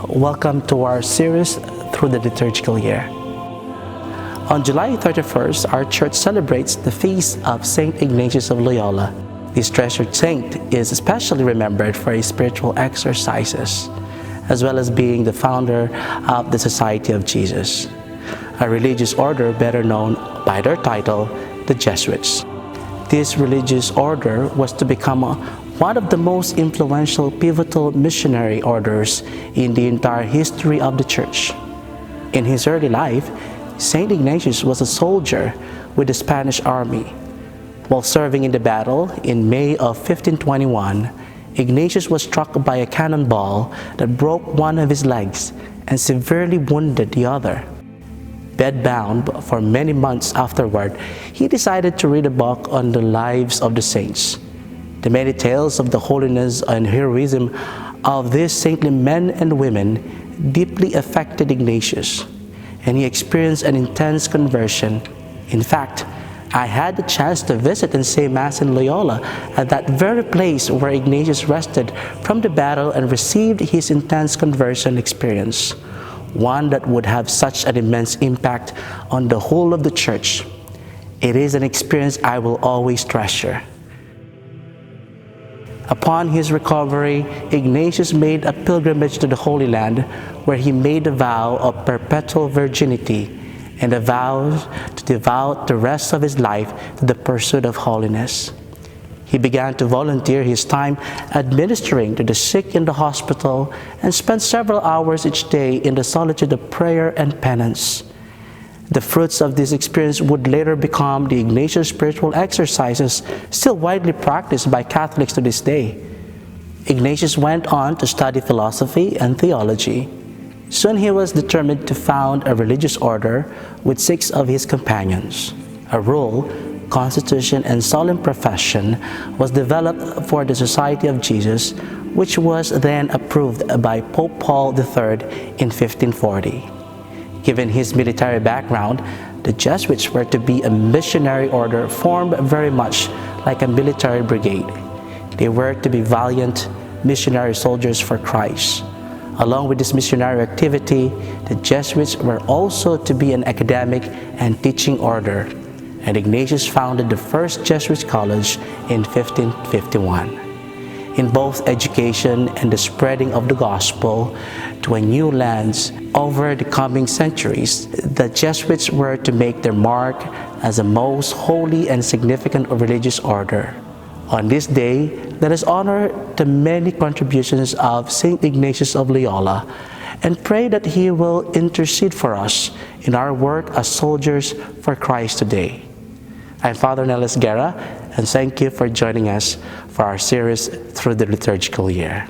Welcome to our series through the liturgical year. On July 31st, our church celebrates the feast of Saint Ignatius of Loyola. This treasured saint is especially remembered for his spiritual exercises, as well as being the founder of the Society of Jesus, a religious order better known by their title, the Jesuits. This religious order was to become one of the most influential, pivotal missionary orders in the entire history of the Church. In his early life, Saint Ignatius was a soldier with the Spanish army. While serving in the battle in May of 1521, Ignatius was struck by a cannonball that broke one of his legs and severely wounded the other. Bedbound for many months afterward, he decided to read a book on the lives of the saints. The many tales of the holiness and heroism of these saintly men and women deeply affected Ignatius, and he experienced an intense conversion. In fact, I had the chance to visit and say Mass in Loyola, at that very place where Ignatius rested from the battle and received his intense conversion experience, one that would have such an immense impact on the whole of the Church. It is an experience I will always treasure. Upon his recovery, Ignatius made a pilgrimage to the Holy Land, where he made a vow of perpetual virginity and a vow to devote the rest of his life to the pursuit of holiness. He began to volunteer his time administering to the sick in the hospital and spent several hours each day in the solitude of prayer and penance. The fruits of this experience would later become the Ignatius spiritual exercises still widely practiced by Catholics to this day. Ignatius went on to study philosophy and theology. Soon he was determined to found a religious order with 6 of his companions. A rule, constitution, and solemn profession was developed for the Society of Jesus, which was then approved by Pope Paul III in 1540. Given his military background, the Jesuits were to be a missionary order formed very much like a military brigade. They were to be valiant missionary soldiers for Christ. Along with this missionary activity, the Jesuits were also to be an academic and teaching order, and Ignatius founded the first Jesuit college in 1551. In both education and the spreading of the gospel to a new lands over the coming centuries, the Jesuits were to make their mark as a most holy and significant religious order. On this day, let us honor the many contributions of Saint Ignatius of Loyola and pray that he will intercede for us in our work as soldiers for Christ today. I'm Father Nel Esguerra, and thank you for joining us for our series through the liturgical year.